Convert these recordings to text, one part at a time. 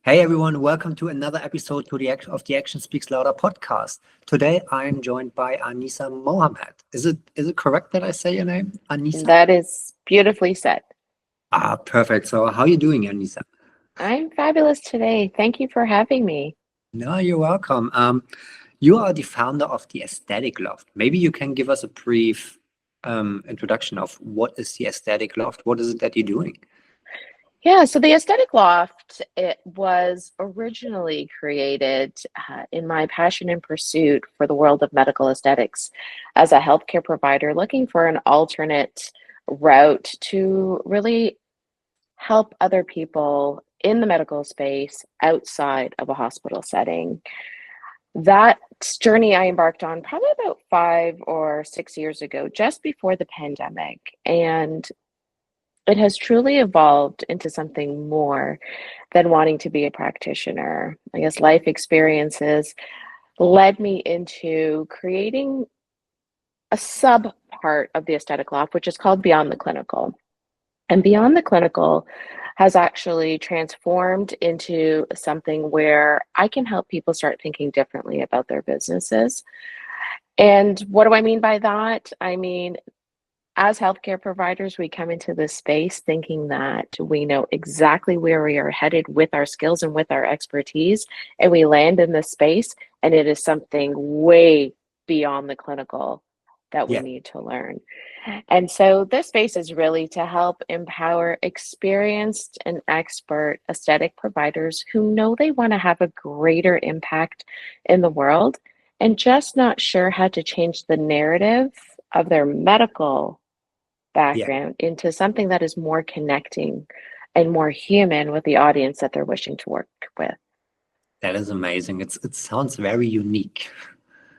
Hey everyone, welcome to another episode of the Action Speaks Louder podcast. Today I'm joined by Anisah Mohamed. Is it correct that I say your name, Anisah? That is beautifully said. Perfect. So how are you doing, Anisah? I'm fabulous today. Thank you for having me. No, you're welcome. You are the founder of the Aesthetic Loft. Maybe you can give us a brief introduction of what is the Aesthetic Loft? What is it that you're doing? Yeah, so the Aesthetic Loft, it was originally created in my passion and pursuit for the world of medical aesthetics as a healthcare provider looking for an alternate route to really help other people in the medical space outside of a hospital setting. That journey I embarked on probably about 5 or 6 years ago, just before the pandemic. And it has truly evolved into something more than wanting to be a practitioner. I guess life experiences led me into creating a sub part of the aesthetic loft, which is called Beyond the Clinical. And Beyond the Clinical has actually transformed into something where I can help people start thinking differently about their businesses. And what do I mean by that? I mean, as healthcare providers, we come into this space thinking that we know exactly where we are headed with our skills and with our expertise. And we land in this space, and it is something way beyond the clinical that we Yeah, need to learn. And so this space is really to help empower experienced and expert aesthetic providers who know they want to have a greater impact in the world and just not sure how to change the narrative of their medical yeah, background into something that is more connecting and more human with the audience that they're wishing to work with. that is amazing. It sounds very unique.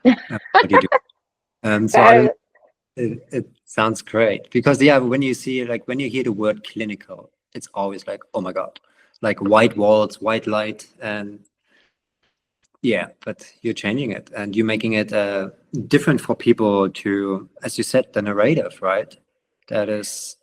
What you do. So I That, it sounds great because yeah, when you see like when you hear the word clinical, it's always like, oh my God, like white walls, white light, and yeah, but you're changing it and you're making it different for people to, as you said, the narrative, right? That is,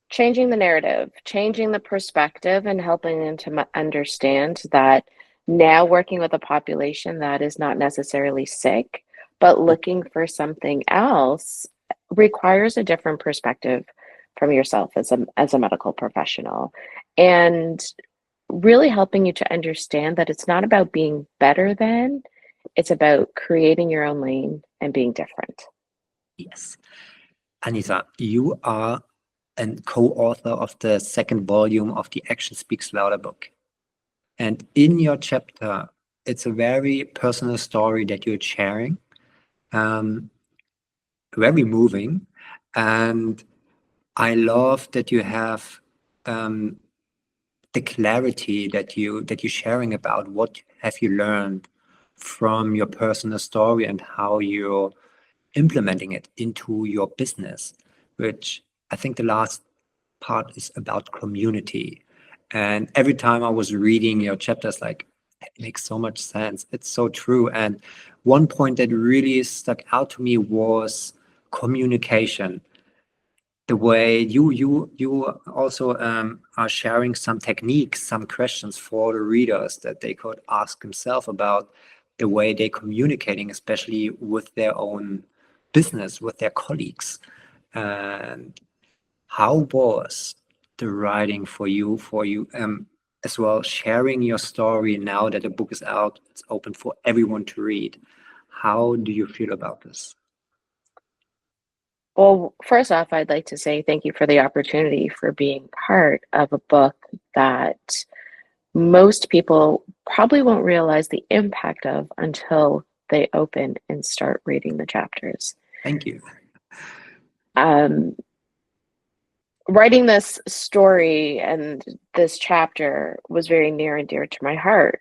changing the narrative, changing the perspective, and helping them to understand that now working with a population that is not necessarily sick, but looking for something else requires a different perspective from yourself as a medical professional. And really helping you to understand that it's not about being better than, it's about creating your own lane and being different. yes. Anissa, you are a co-author of the second volume of the Action Speaks Louder book. And in your chapter, it's a very personal story that you're sharing, um, very moving. And I love that you have um, the clarity that you're sharing about what have you learned from your personal story and how you're implementing it into your business, which I think the last part is about community. And every time I was reading your chapters, like it makes so much sense. It's so true. And one point that really stuck out to me was communication. The way you also are sharing some techniques, some questions for the readers that they could ask themselves about the way they're communicating, especially with their own business, with their colleagues. And how was the writing for you as well, sharing your story now that the book is out, it's open for everyone to read. How do you feel about this? Well, first off, I'd like to say thank you for the opportunity for being part of a book that most people probably won't realize the impact of until they open and start reading the chapters. Thank you. Um, Writing this story and this chapter was very near and dear to my heart.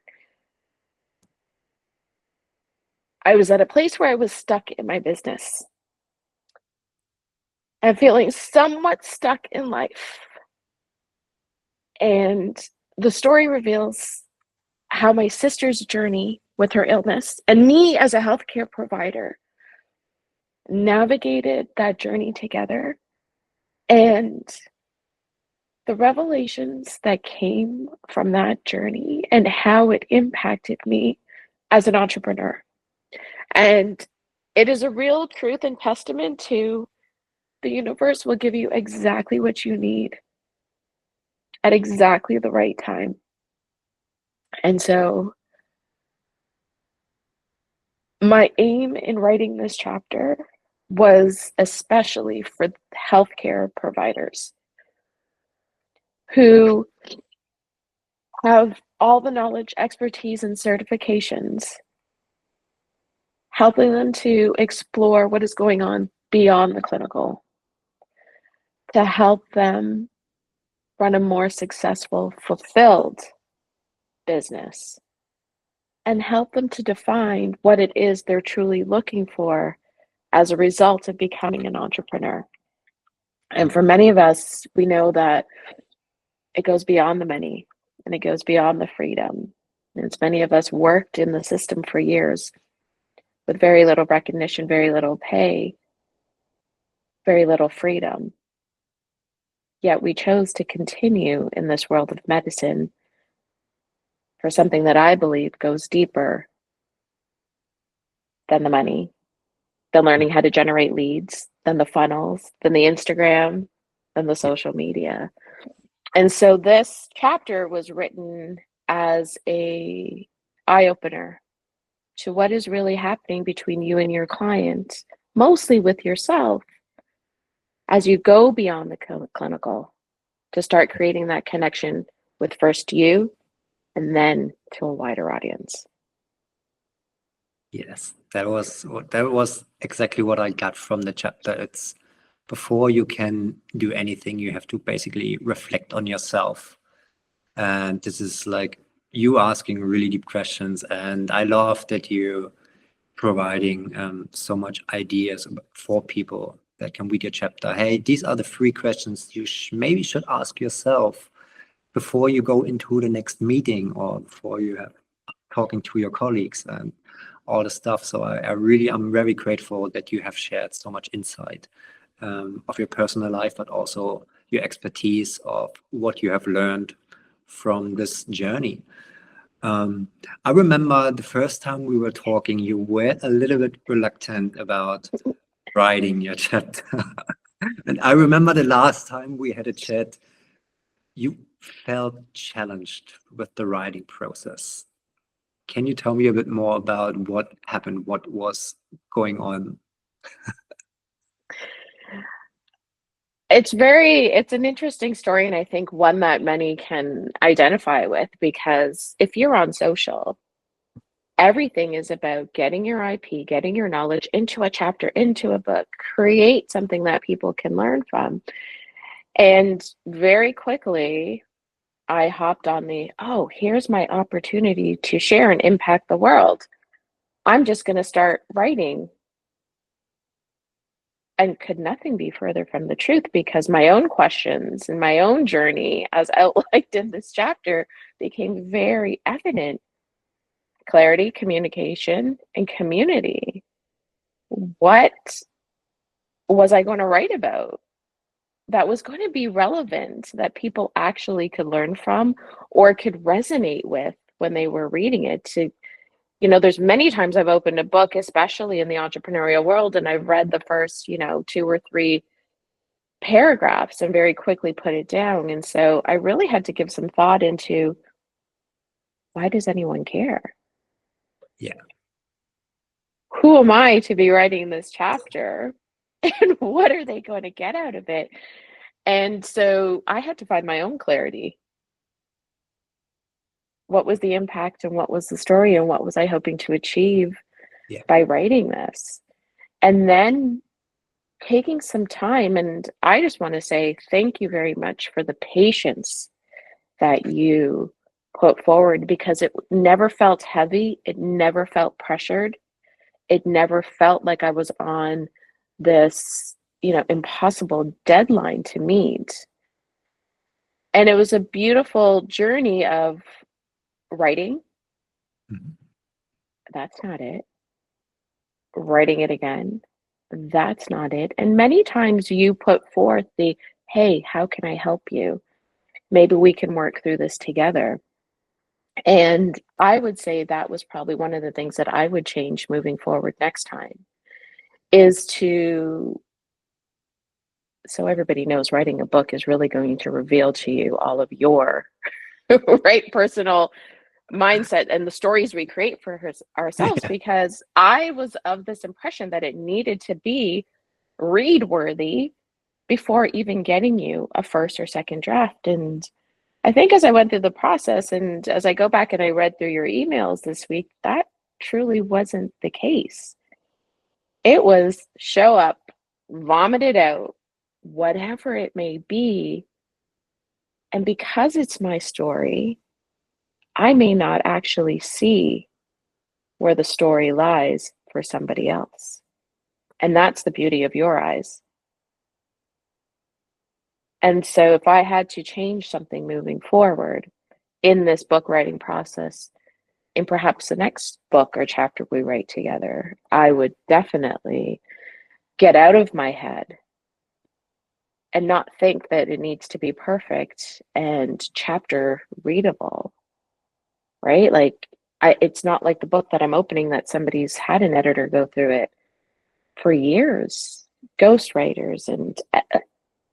I was at a place where I was stuck in my business and feeling somewhat stuck in life. And the story reveals how my sister's journey with her illness and me as a healthcare provider navigated that journey together. And the revelations that came from that journey and how it impacted me as an entrepreneur. And it is a real truth and testament to the universe will give you exactly what you need at exactly the right time. And so my aim in writing this chapter was especially for healthcare providers who have all the knowledge, expertise, and certifications, helping them to explore what is going on beyond the clinical, to help them run a more successful, fulfilled business, and help them to define what it is they're truly looking for as a result of becoming an entrepreneur. And for many of us, we know that it goes beyond the money and it goes beyond the freedom. And as many of us worked in the system for years with very little recognition, very little pay, very little freedom. Yet we chose to continue in this world of medicine for something that I believe goes deeper than the money, than learning how to generate leads, than the funnels, than the Instagram, than the social media. And so this chapter was written as a eye-opener to what is really happening between you and your client, mostly with yourself, as you go beyond the clinical, to start creating that connection with first you and then to a wider audience. Yes, that was exactly what I got from the chapter. It's before you can do anything, you have to basically reflect on yourself. And this is like you asking really deep questions. And I love that you providing so much ideas for people that can read your chapter. Hey, these are the 3 questions you maybe should ask yourself before you go into the next meeting or before you have talking to your colleagues and all the stuff. So I'm very grateful that you have shared so much insight of your personal life, but also your expertise of what you have learned from this journey. I remember the first time we were talking, you were a little bit reluctant about writing your chapter. And I remember the last time we had a chat, you felt challenged with the writing process. Can you tell me a bit more about what happened, what was going on? It's an interesting story, and I think one that many can identify with, because if you're on social, everything is about getting your IP, getting your knowledge into a chapter, into a book, create something that people can learn from. And very quickly, I hopped on here's my opportunity to share and impact the world. I'm just going to start writing. And could nothing be further from the truth, because my own questions and my own journey, as outlined in this chapter, became very evident. Clarity, communication, and community. What was I going to write about that was going to be relevant, that people actually could learn from or could resonate with when they were reading it? There's many times I've opened a book, especially in the entrepreneurial world, and I've read the first, 2 or 3 paragraphs and very quickly put it down. And so I really had to give some thought into, why does anyone care? Yeah. Who am I to be writing this chapter? And what are they going to get out of it? And so I had to find my own clarity. What was the impact and what was the story and what was I hoping to achieve by writing this? And then taking some time, and I just want to say thank you very much for the patience that you put forward, because it never felt heavy. It never felt pressured. It never felt like I was on this, impossible deadline to meet. And it was a beautiful journey of writing. Mhm. That's not it. Writing it again. That's not it. And many times you put forth hey, how can I help you? maybe we can work through this together. And I would say that was probably one of the things that I would change moving forward next time, is to, so everybody knows writing a book is really going to reveal to you all of your right personal mindset and the stories we create for ourselves, Yeah. because I was of this impression that it needed to be read worthy before even getting you a first or second draft. And I think as I went through the process and as I go back and I read through your emails this week, that truly wasn't the case. It was show up, vomit it out, whatever it may be. And because it's my story, I may not actually see where the story lies for somebody else. And that's the beauty of your eyes. And so if I had to change something moving forward in this book writing process, in perhaps the next book or chapter we write together, I would definitely get out of my head and not think that it needs to be perfect and chapter readable, right? Like, it's not like the book that I'm opening that somebody's had an editor go through it for years, ghostwriters and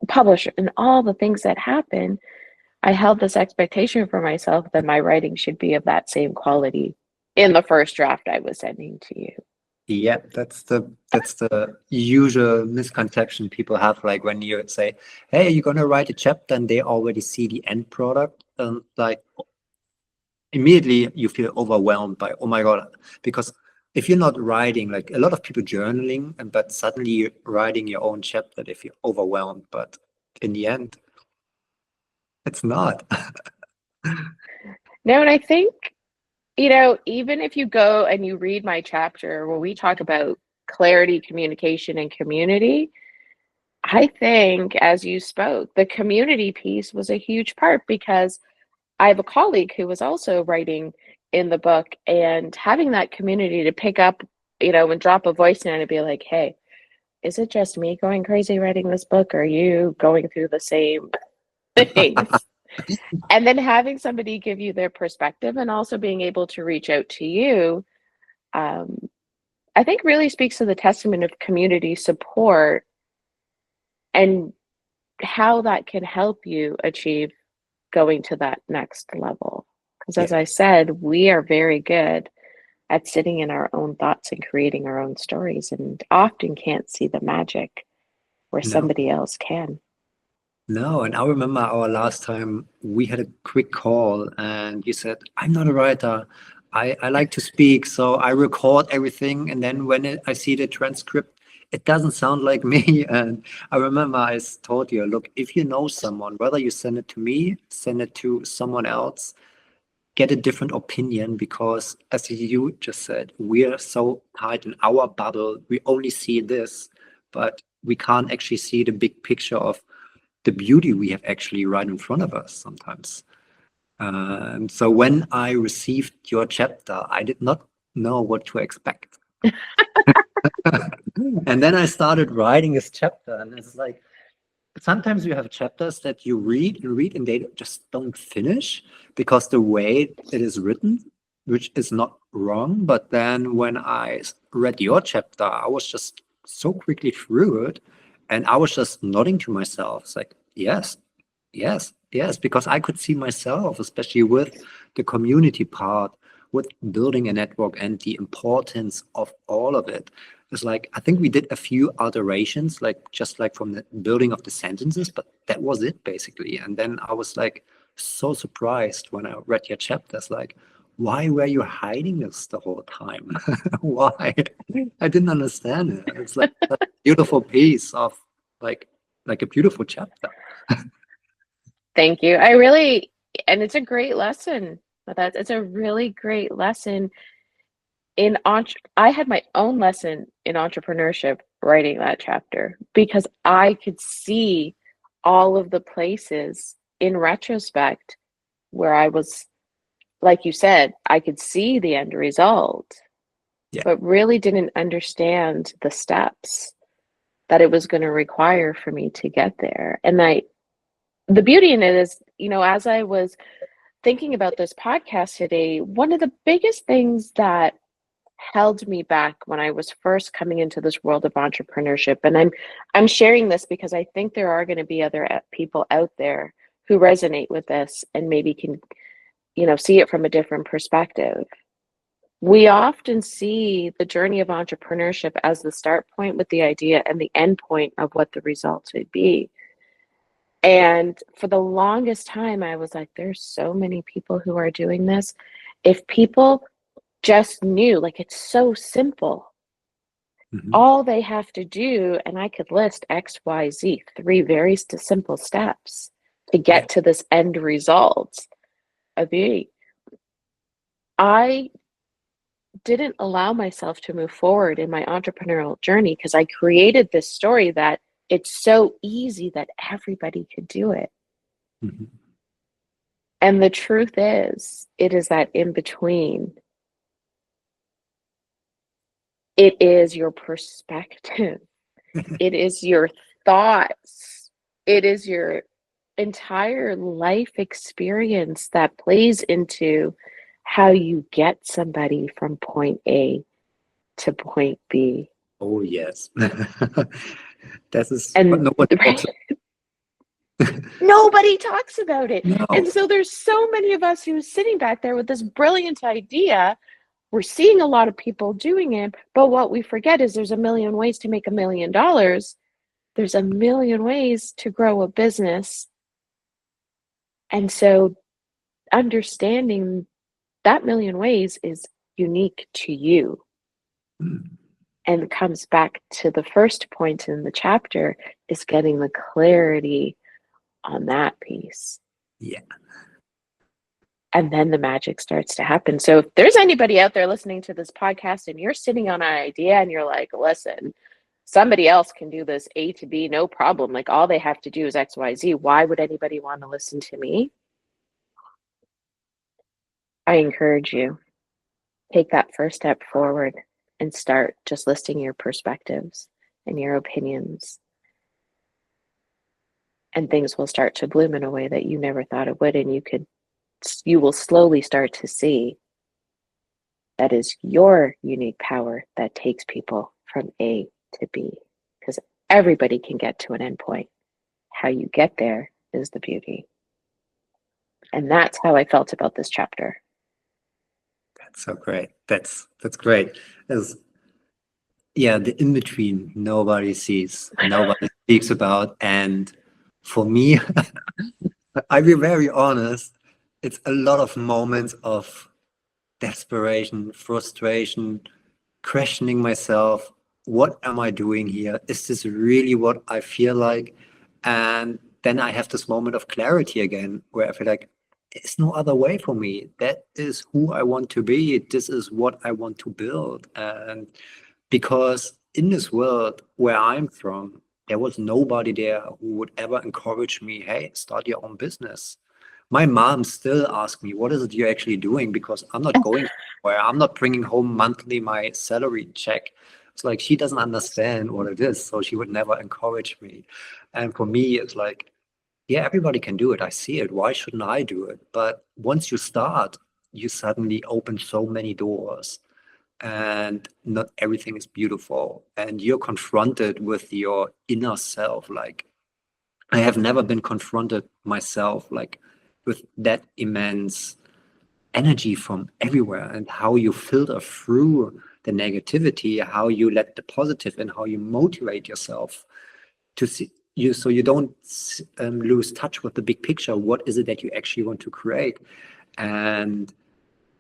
publisher and all the things that happen. I held this expectation for myself that my writing should be of that same quality in the first draft I was sending to you. Yeah, that's the usual misconception people have. Like when you say, "Hey, you're gonna write a chapter," and they already see the end product, and like immediately you feel overwhelmed by, oh my God, because if you're not writing, like a lot of people journaling, but suddenly you're writing your own chapter, they feel overwhelmed. But in the end, it's not. No, and I think, you know, even if you go and you read my chapter where we talk about clarity, communication, and community, I think as you spoke, the community piece was a huge part, because I have a colleague who was also writing in the book, and having that community to pick up, you know, and drop a voice in and be like, hey, is it just me going crazy writing this book? Or are you going through the same things? And then having somebody give you their perspective and also being able to reach out to you, um, I think really speaks to the testament of community support and how that can help you achieve going to that next level. Because Yeah, as I said, we are very good at sitting in our own thoughts and creating our own stories, and often can't see the magic where no. somebody else can. No, and I remember our last time we had a quick call and you said, I'm not a writer. I like to speak, so I record everything. And then when I see the transcript, it doesn't sound like me. And I remember told you, look, if you know someone, whether you send it to me, send it to someone else, get a different opinion, because as you just said, we're so tight in our bubble. We only see this, but we can't actually see the big picture of the beauty we have actually right in front of us sometimes. So when I received your chapter, I did not know what to expect. And then I started writing this chapter, and it's like sometimes you have chapters that you read and read and they just don't finish because the way it is written, which is not wrong. But then when I read your chapter, I was just so quickly through it, and I was just nodding to myself. It's like, yes, yes, yes, because I could see myself, especially with the community part, with building a network and the importance of all of it. It's like, I think we did a few alterations, like just like from the building of the sentences, but that was it basically. And then I was like so surprised when I read your chapters, like, why were you hiding this the whole time? Why? I didn't understand it. It's like a beautiful piece of like a beautiful chapter. Thank you. I really, and it's a great lesson. It's a really great lesson in I had my own lesson in entrepreneurship writing that chapter, because I could see all of the places in retrospect where I was, like you said, I could see the end result, Yeah. but really didn't understand the steps that it was going to require for me to get there. And the beauty in it is, as I was thinking about this podcast today, one of the biggest things that held me back when I was first coming into this world of entrepreneurship, and I'm sharing this because I think there are going to be other people out there who resonate with this and maybe can, see it from a different perspective. We often see the journey of entrepreneurship as the start point with the idea and the end point of what the results would be. And for the longest time, I was like, there's so many people who are doing this. If people just knew, like, it's so simple. All they have to do, and I could list X, Y, Z, 3 very simple steps to get to this end result of beauty. I didn't allow myself to move forward in my entrepreneurial journey because I created this story that it's so easy that everybody could do it. And the truth is, it is that in between. It is your perspective. It is your thoughts. It is your entire life experience that plays into how you get somebody from point A to point B. Oh, yes. That is And what nobody talks about. Nobody talks about it. No. And so there's so many of us who are sitting back there with this brilliant idea. We're seeing a lot of people doing it, but what we forget is there's a million ways to make $1 million. There's a million ways to grow a business. And so understanding that million ways is unique to you. And it comes back to the first point in the chapter, is getting the clarity on that piece. Yeah. And then the magic starts to happen. So if there's anybody out there listening to this podcast and you're sitting on an idea and you're like, listen, somebody else can do this A to B, no problem. Like, all they have to do is X, Y, Z. Why would anybody want to listen to me? I encourage you, take that first step forward and start just listing your perspectives and your opinions. And things will start to bloom in a way that you never thought it would. And you will slowly start to see that is your unique power that takes people from A to B, because everybody can get to an endpoint. How you get there is the beauty. And that's how I felt about this chapter. That's so great. That's great. The in-between nobody sees, nobody speaks about. And for me, I'll be very honest, it's a lot of moments of desperation, frustration, questioning myself. What am I doing here? Is this really what I feel like? And then I have this moment of clarity again, where I feel like there's no other way for me. That is who I want to be. This is what I want to build. And because in this world where I'm from, there was nobody there who would ever encourage me, hey, start your own business. My mom still asks me, what is it you're actually doing? Because I'm not going anywhere. I'm not bringing home monthly my salary check. It's like, she doesn't understand what it is. So she would never encourage me. And for me, it's like, yeah, everybody can do it. I see it. Why shouldn't I do it? But once you start, you suddenly open so many doors. And not everything is beautiful. And you're confronted with your inner self. Like, I have never been confronted myself like with that immense energy from everywhere, and how you filter through the negativity, how you let the positive in, how you motivate yourself to see you, so you don't lose touch with the big picture. What is it that you actually want to create? And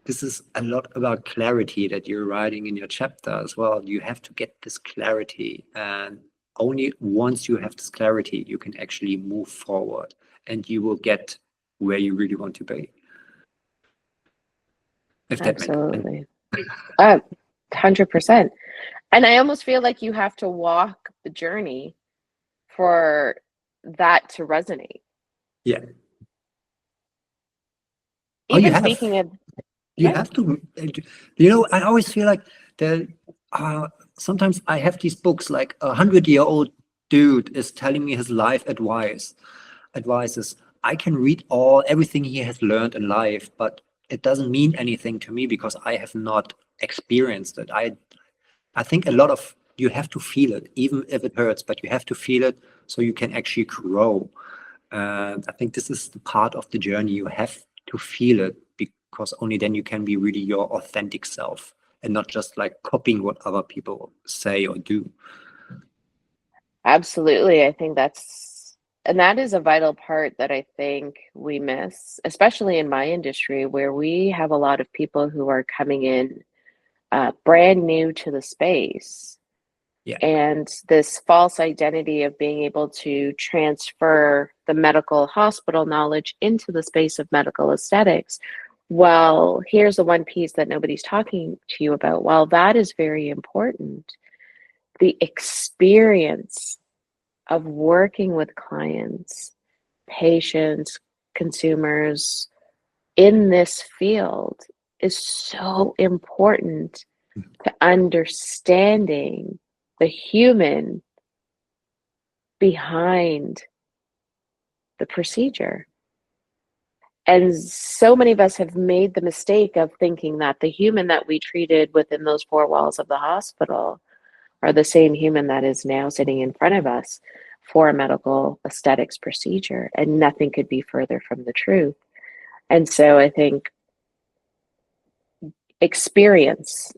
this is a lot about clarity that you're writing in your chapter as well. You have to get this clarity, and only once you have this clarity, you can actually move forward, and you will get where you really want to be. If that Absolutely. 100%. And I almost feel like you have to walk the journey for that to resonate. Yeah. Even speaking of, you have to, you know, I always feel like there sometimes I have these books, like 100-year-old dude is telling me his life advices. I can read everything he has learned in life, but it doesn't mean anything to me because I have not experienced it. I think a lot of you have to feel it, even if it hurts, but you have to feel it so you can actually grow. I think this is the part of the journey. You have to feel it because only then you can be really your authentic self and not just like copying what other people say or do. Absolutely. I think that is a vital part that I think we miss, especially in my industry, where we have a lot of people who are coming in brand new to the space. Yeah. And this false identity of being able to transfer the medical hospital knowledge into the space of medical aesthetics. Well, here's the one piece that nobody's talking to you about. While that is very important, the experience of working with clients, patients, consumers in this field is so important to understanding the human behind the procedure. And so many of us have made the mistake of thinking that the human that we treated within those four walls of the hospital are the same human that is now sitting in front of us for a medical aesthetics procedure. And nothing could be further from the truth. And so I think experience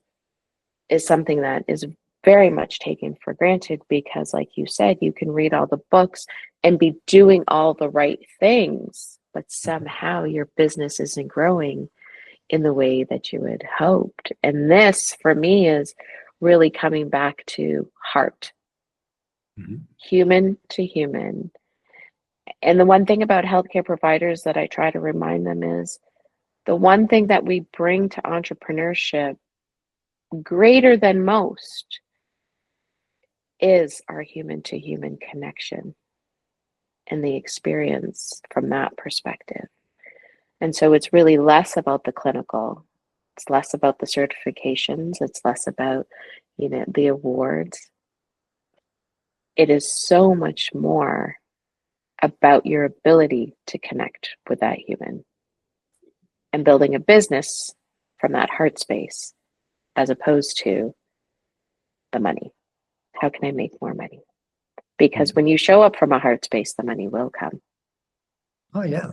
is something that is very much taken for granted because, like you said, you can read all the books and be doing all the right things, but somehow your business isn't growing in the way that you had hoped. And this, for me, is really coming back to heart, human to human. And the one thing about healthcare providers that I try to remind them is the one thing that we bring to entrepreneurship greater than most is our human to human connection and the experience from that perspective. And so it's really less about the clinical. It's less about the certifications. It's less about, the awards. It is so much more about your ability to connect with that human and building a business from that heart space as opposed to the money. How can I make more money? Because when you show up from a heart space, the money will come. Oh, yeah.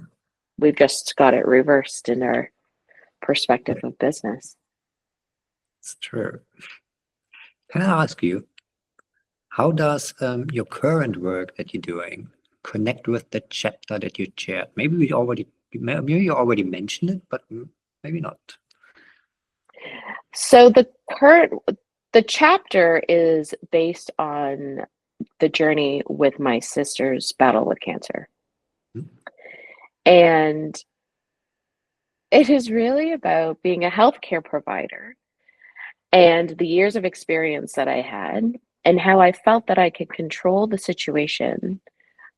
We've just got it reversed in our perspective of business. It's true. Can I ask you, how does your current work that you're doing connect with the chapter that you shared? Maybe you already mentioned it, but maybe not. So the chapter is based on the journey with my sister's battle with cancer. And it is really about being a healthcare provider and the years of experience that I had and how I felt that I could control the situation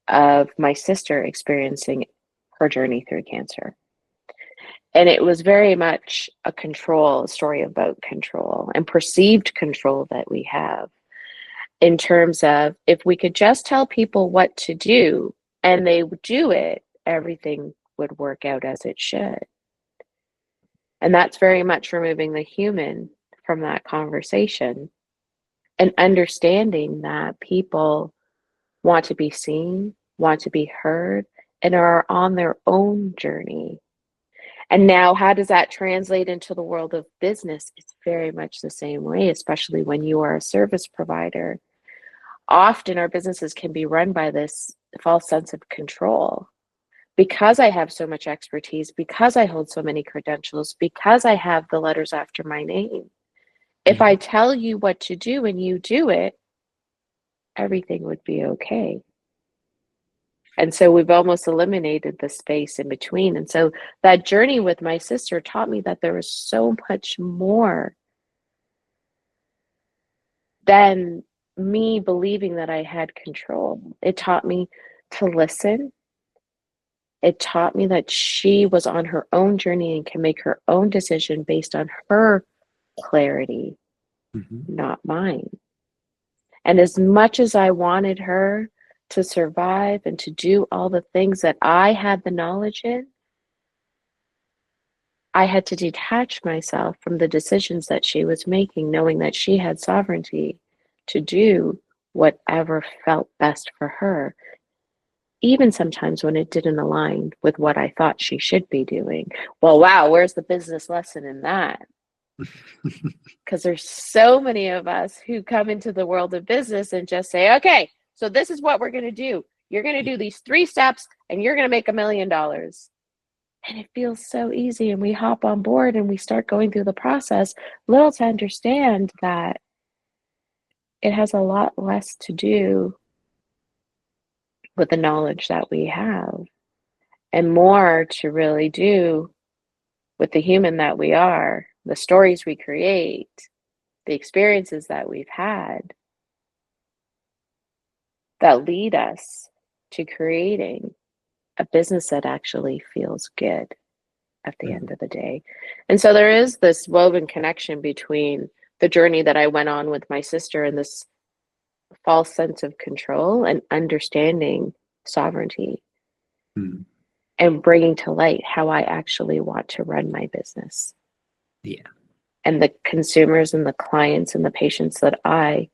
of my sister experiencing her journey through cancer. And it was very much a story about control and perceived control that we have in terms of if we could just tell people what to do and they would do it, everything would work out as it should. And that's very much removing the human from that conversation and understanding that people want to be seen, want to be heard, and are on their own journey. And now, how does that translate into the world of business? It's very much the same way, especially when you are a service provider. Often our businesses can be run by this false sense of control. Because I have so much expertise, because I hold so many credentials, because I have the letters after my name. If I tell you what to do and you do it, everything would be okay. And so we've almost eliminated the space in between. And so that journey with my sister taught me that there was so much more than me believing that I had control. It taught me to listen. It taught me that she was on her own journey and can make her own decision based on her clarity, not mine. And as much as I wanted her to survive and to do all the things that I had the knowledge in, I had to detach myself from the decisions that she was making, knowing that she had sovereignty to do whatever felt best for her, even sometimes when it didn't align with what I thought she should be doing. Well, wow, where's the business lesson in that? Because there's so many of us who come into the world of business and just say, okay, so this is what we're going to do. You're going to do these 3 steps and you're going to make $1 million. And it feels so easy. And we hop on board and we start going through the process, little to understand that it has a lot less to do with the knowledge that we have and more to really do with the human that we are, the stories we create, the experiences that we've had that lead us to creating a business that actually feels good at the end of the day. And so there is this woven connection between the journey that I went on with my sister and this false sense of control and understanding sovereignty and bringing to light how I actually want to run my business. Yeah. And the consumers and the clients and the patients that I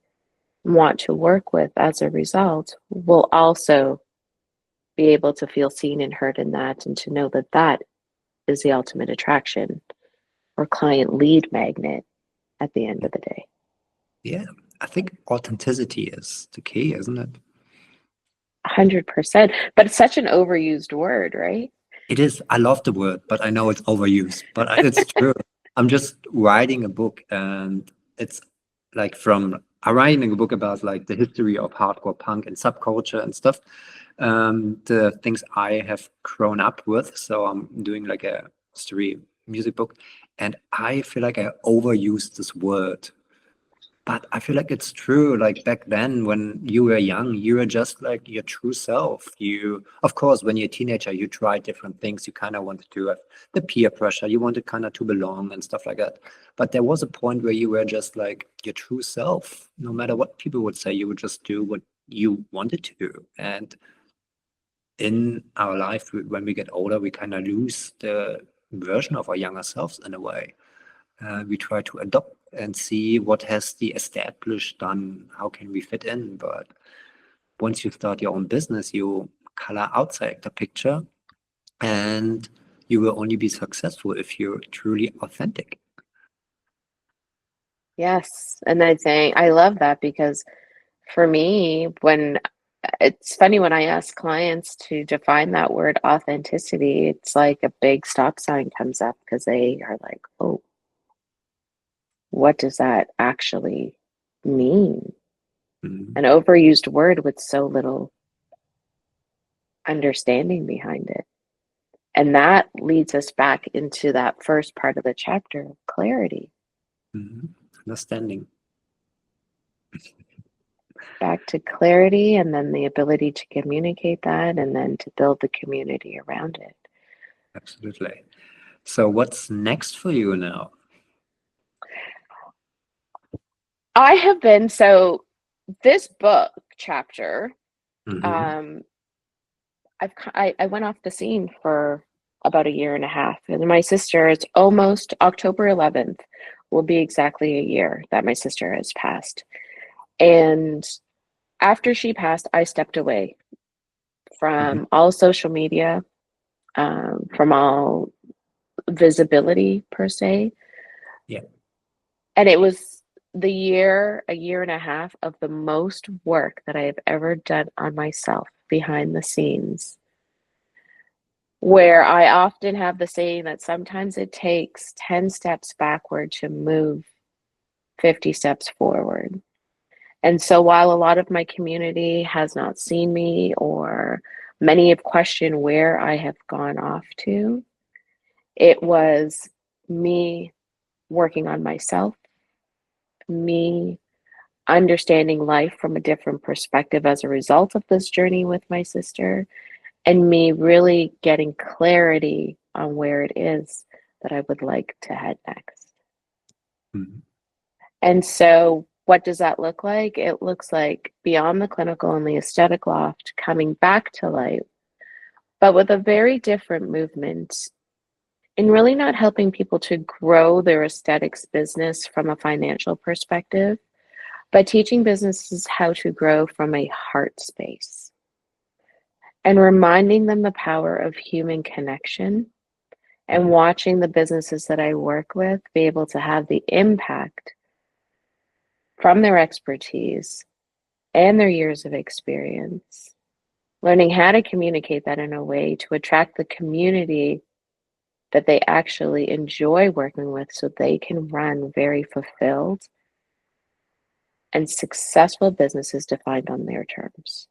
want to work with as a result will also be able to feel seen and heard in that, and to know that that is the ultimate attraction or client lead magnet at the end of the day. Yeah, I think authenticity is the key, isn't it? 100%. But it's such an overused word, right? It is. I love the word, but I know it's overused. But it's true. I'm just writing a book, and it's like I'm writing a book about like the history of hardcore punk and subculture and stuff. The things I have grown up with. So I'm doing like a history music book, and I feel like I overused this word. But I feel like it's true. Like back then, when you were young, you were just like your true self. Of course, when you're a teenager, you try different things. You kind of wanted to have the peer pressure. You wanted kind of to belong and stuff like that. But there was a point where you were just like your true self. No matter what people would say, you would just do what you wanted to do. And in our life, when we get older, we kind of lose the version of our younger selves in a way. We try to adopt and see what has the established done, how can we fit in. But once you start your own business, you color outside the picture, and you will only be successful if you're truly authentic. Yes. And I think I love that, because for me, when it's funny when I ask clients to define that word authenticity, it's like a big stop sign comes up, because they are like, oh, what does that actually mean? An overused word with so little understanding behind it. And that leads us back into that first part of the chapter, clarity. Understanding. Back to clarity, and then the ability to communicate that, and then to build the community around it. Absolutely. So what's next for you now? I have been, so this book chapter, I went off the scene for about 1.5 years. And my sister, it's almost October 11th, will be exactly 1 year that my sister has passed. And after she passed, I stepped away from all social media, from all visibility per se. Yeah. And it was the 1.5 years of the most work that I have ever done on myself behind the scenes, where I often have the saying that sometimes it takes 10 steps backward to move 50 steps forward. And so while a lot of my community has not seen me, or many have questioned where I have gone off to, it was me working on myself, me understanding life from a different perspective as a result of this journey with my sister, and me really getting clarity on where it is that I would like to head next. And so what does that look like? It looks like beyond the clinical and the aesthetic loft coming back to life, but with a very different movement in really not helping people to grow their aesthetics business from a financial perspective, but teaching businesses how to grow from a heart space and reminding them the power of human connection and watching the businesses that I work with be able to have the impact from their expertise and their years of experience, learning how to communicate that in a way to attract the community that they actually enjoy working with so they can run very fulfilled and successful businesses defined on their terms.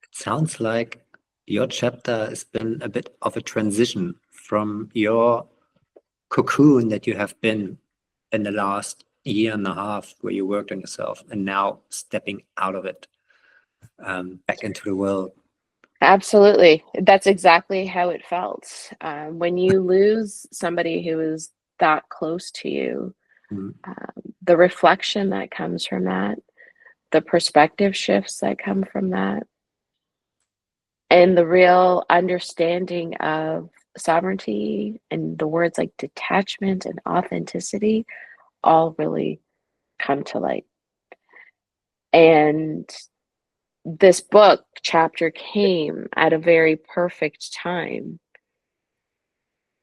It sounds like your chapter has been a bit of a transition from your cocoon that you have been in the last year and a half where you worked on yourself and now stepping out of it back into the world. Absolutely. That's exactly how it felt. When you lose somebody who is that close to you, the reflection that comes from that, the perspective shifts that come from that, and the real understanding of sovereignty and the words like detachment and authenticity all really come to light. And this book chapter came at a very perfect time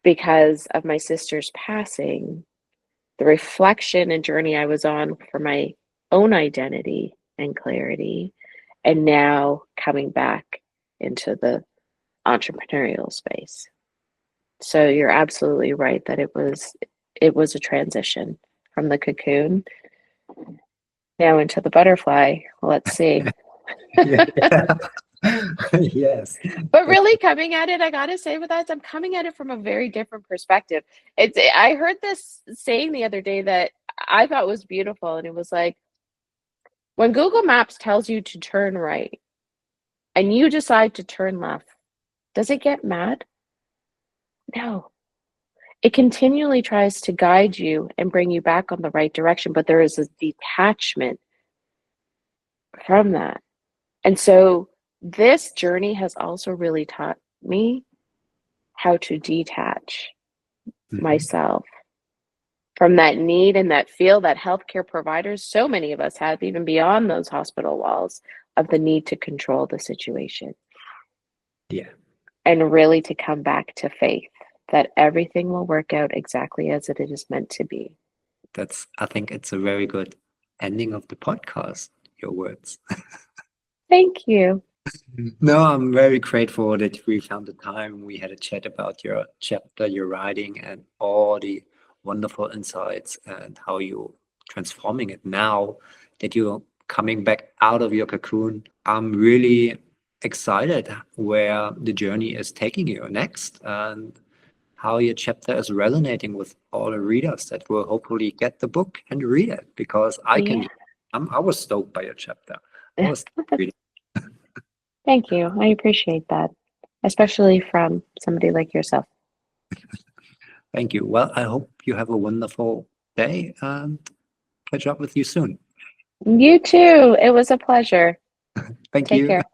because of my sister's passing, the reflection and journey I was on for my own identity and clarity, and now coming back into the entrepreneurial space. So you're absolutely right that it was a transition from the cocoon now into the butterfly. Let's see. Yes. But really coming at it, I gotta say with that, I'm coming at it from a very different perspective. I heard this saying the other day that I thought was beautiful, and it was like, when Google Maps tells you to turn right and you decide to turn left, does it get mad? No. It continually tries to guide you and bring you back on the right direction, but there is a detachment from that. And so this journey has also really taught me how to detach myself from that need and that feel that healthcare providers, so many of us have, even beyond those hospital walls, of the need to control the situation. Yeah. And really to come back to faith that everything will work out exactly as it is meant to be. I think it's a very good ending of the podcast, your words. Thank you. No, I'm very grateful that we found the time. We had a chat about your chapter, your writing, and all the wonderful insights and how you're transforming it now that you're coming back out of your cocoon. I'm really excited where the journey is taking you next and how your chapter is resonating with all the readers that will hopefully get the book and read it, because I was stoked by your chapter. I was reading. Thank you. I appreciate that, especially from somebody like yourself. Thank you. Well, I hope you have a wonderful day and catch up with you soon. You too. It was a pleasure. Thank Take you. care.